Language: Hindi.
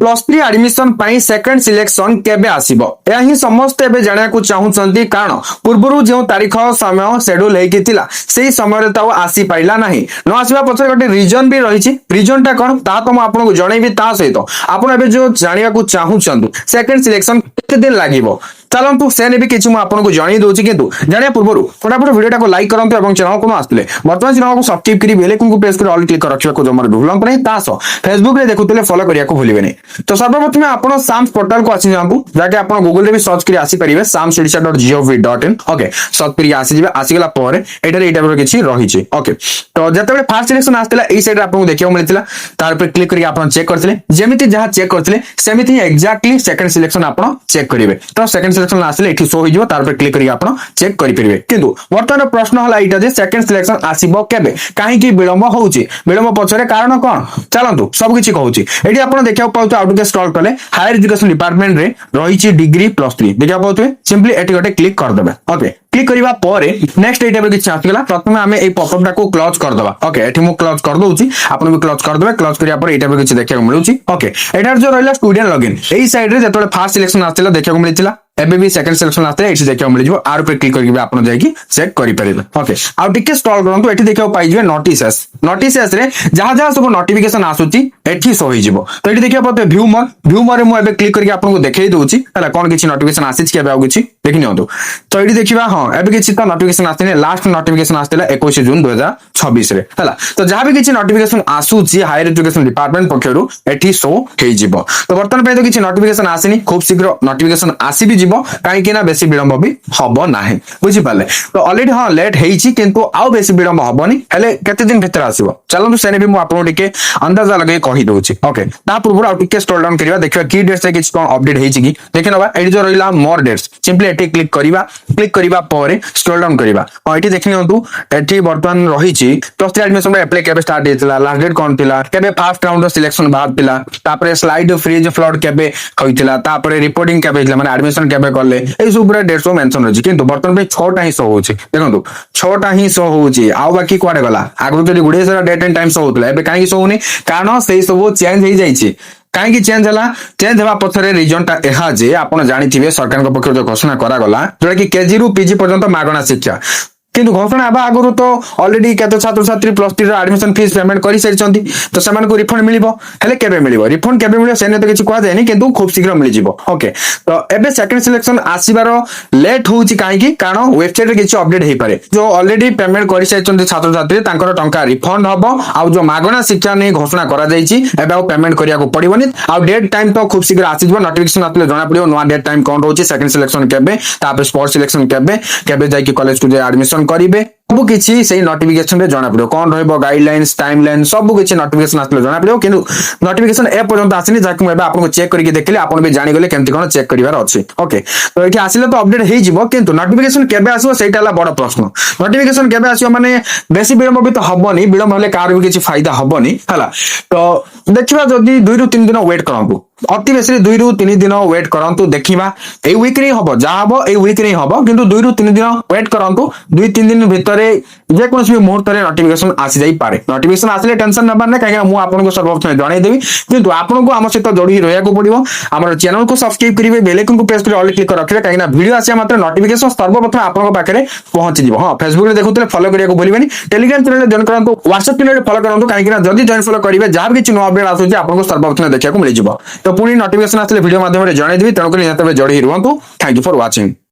+3 एडमिशन पाई सेकंड सिलेक्शन केबे आसीबो या ही समस्त एबे जानिया को चाहुचंती कारण पूर्वरु जो तारीख समय शेड्यूल हेकी थिला सेही समय रे ताव आसी पाइला नाही न आसीबा पछरे गोटे रीजन भी रहिछि रीजन ता कोन ता तो म आपन को जणैबी ता सहित आपन एबे जो जानिया को चाहुचंतु सेकंड सिलेक्शन केते दिन लागिबो चलतु से भी किसी मुझे जन दूसरी किंतु जाना पूर्व फटाफट वीडियो को लाइक करते और चैनल को आसते बर्तमान चैनल को सब्सक्राइब करी बेल आइकन को प्रेस कर ऑल क्लिक रखा जमा भूलत नहीं फेसबुक रे देखुले फॉलो करिया को भूलिबेनी तो सर्वप्रथम आपण साम्स पोर्टल को आसी जांतु जाके आपण गूगल रे भी सर्च करी आसी परिबे samsodisha.gov.in ओके सर्च करी आसी जिवे आसी गेला पर एटारे एटा पर किछि रहिछि ओके तो जतबे फर्स्ट सिलेक्शन आस्तिला एई साइड आपन देखियो मिलितिला तार पर क्लिक करी आपण चेक करथिले जेमिति जहां चेक करथिले सेमिति एक्जेक्टली सेकंड सिलेक्शन आपण चेक करिवे तो सेकंड सिलेक्शन आसले एठी शो होइजो तार पर क्लिक करी आपण चेक करि परिबे किंतु वर्तमान प्रश्न हला इटा जे सेकंड सिलेक्शन आसीबो केबे काहे कि विलंब होउची विलंब पछरे कारण कोन चलंतु सब किछि कहूची एठी आपण देखियो पाउतो आउट के स्क्रॉल करले हायर एजुकेशन डिपार्टमेंट रे रहिछि डिग्री +3 देखियो पाउतो सिंपली एठी गोटे क्लिक कर देबे ओके क्लिक करबा परे नेक्स्ट एटा पर किछि आथिला प्रथमे हमें ए पॉपअप टा को क्लोज कर दबा ओके एठी मु क्लोज कर दउची आपण भी क्लोज कर देबे क्लोज करिया पर एटा पर किछि देखिया मिलुची ओके एटार जो रहला स्टूडेंट लॉगिन एई साइड रे जतले फर्स्ट सिलेक्शन आथिला देखिया मिलितिला एबे भी सेकंड सिलेक्शन आते एठी देखियो मिल जिवो आर पे क्लिक करके आपण जायकी चेक करि परिबे ओके आ टिके स्क्रॉल करंतु एठी देखियो पाइ जिवे नोटिसेस रे जहां जहां सब नोटिफिकेशन आसुची एठी सो होई जिवो तो एठी देखियो पते व्यू मोर मु एबे क्लिक करके आपन को देखाई दोउची हला कोन किछि नोटिफिकेशन आसीछ के आउ किछि देखि नियंतु तो एठी देखिबा हां एबे किछि त नोटिफिकेशन आस्तिने लास्ट नोटिफिकेशन आस्तिला 21 जून 2026 रे हला तो जहां भी किछि नोटिफिकेशन आसुची हायर एजुकेशन डिपार्टमेंट पक्षरु एठी सो हेई जिवो तो वर्तमान पे तो किछि नोटिफिकेशन आसीनी खूब शीघ्र नोटिफिकेशन आसी भी जिवो काहे कि ना बेसी विलंब भी हबो नाही बुझि पाले तो ऑलरेडी हां लेट हेइची किंतु आउ बेसी विलंब हबोनी हेले केते दिन भीतर आसीबो चलनु सेने भी मु आपन टिके अंदाजा लगे कहि दोउची ओके ता पूर्व आ टिके स्क्रॉल डाउन करिवा देखिवा की डेट्स रे किछि कोन अपडेट हेइची कि देखिनबा एडी जो रहिला मोर डेट्स सिंपली एटी क्लिक करिवा परे स्क्रॉल डाउन करिवा आ एटी देखिनंतु एटी वर्तमान रहिची +3 एडमिशन रे अप्लाई केबे स्टार्ट हेतिला लास्ट डेट कोन थिला केबे फर्स्ट राउंड सिलेक्शन बाद थिला तापरे स्लाइड फ्रीज फ्लड केबे कहितिला तापरे रिपोर्टिंग केबे थिला माने एडमिशन केबे करले ए सब पूरा 150 मेंशन अछि किंतु वर्तमान पे 6टा ही शो होछि देखंतु 6टा ही शो होछि आउ बाकी कुआडे गला आगु जदी गुडे सारा डेट एंड टाइम शो होतला एबे काहे शो होनी कारण सेही सब चेंज हे जाईछि काहे चेंज हवा पछरे रीजन टा एहा जे आपण जानिथिबे सरकार को पक्ष जो घोषणा करा गला जोटा कि केजी रु पीजी पर्यंत मागणा शिक्षा किंतु घोषणा आबा आगुरु तो ऑलरेडी केते छात्र छात्री +3 रो एडमिशन फीस पेमेंट करि सरिचंती तो समान को रिफंड मिलिबो हेले केबे मिलिबो रिफंड केबे मिलिबो सेने तो किछि कोआ जायनी किंतु खूब शीघ्र मिलि जिवो ओके तो एबे सेकंड सिलेक्शन आसीबारो लेट होउची काहे कि कारण वेबसाइट रे किछि अपडेट हेइ पारे जो ऑलरेडी पेमेंट करि सरिचंती छात्र छात्री तांकर टंका रिफंड हबो आ जो मागणा शिक्षा नै घोषणा करा जाईची एबे आ पेमेंट करिया को पड़िबोनी आ डेट टाइम तो खूब शीघ्र आसी जिवो नोटिफिकेशन आतले जणा पड़िबो नवा डेट टाइम कोन रहउची सेकंड सिलेक्शन केबे तापर स्पोर्ट सिलेक्शन केबे जाय कि कॉलेज को जे एडमिशन करिवे सब किछि सेही नोटिफिकेशन रे जणा पड़िबो कोन रहइबो गाइडलाइंस टाइमलाइन सब किछि नोटिफिकेशन आतले जणा पड़िबो किंतु नोटिफिकेशन ए पर्यंत आसिनी जाकि मैं आपन को चेक करके देखले आपन भी जानि गले केमति कोन चेक करिवार अछि ओके तो एठी आसिले तो अपडेट हेइ जिवो किंतु नोटिफिकेशन केबे आसीबो सेटाला बड़ प्रश्न नोटिफिकेशन केबे आसीबो माने बेसी विलंब भी तो हबोनी विलंब हले कार भी किछि फायदा हबोनी हला तो देखिबा जदी 2 रु 3 दिन वेट करंतु अति बेसी 2 रु 3 दिन वेट करंतु देखिबा ए वीक रे हबो जा हबो ए वीक रे हबो किंतु 2 रु 3 दिन वेट करंतु 2-3 दिन भितरे जे कोनस भी मुहूर्त रे नोटिफिकेशन आसी जाई पारे नोटिफिकेशन आसले टेंशन न बाने काहे मु आपन को सर्वप्रथम जणाई देबी किंतु आपन को हम सहित जोड़ी रहया को पड़िबो हमर चैनल को सब्सक्राइब करिवे बेल आइकन को प्रेस कर ऑल क्लिक कर रखिबे काहे ना वीडियो आसे मात्र नोटिफिकेशन सर्वप्रथम आपन को पाखरे पहुंची जिवो हां फेसबुक रे देखुतले फॉलो करिया को भूलिबेनी टेलीग्राम चैनल जॉइन करंतु व्हाट्सएप चैनल रे फॉलो करंतु काहे ना जदी जॉइन फॉलो करिवे जहां भी किछि नो अपडेट आसुची आपन को सर्वप्रथम देखिया को मिल जिवो तो पुनी नोटिफिकेशन आसले वीडियो माध्यम रे जणाई देबी तणको निहतबे जोड़ी रुहंतु थैंक यू फॉर वाचिंग।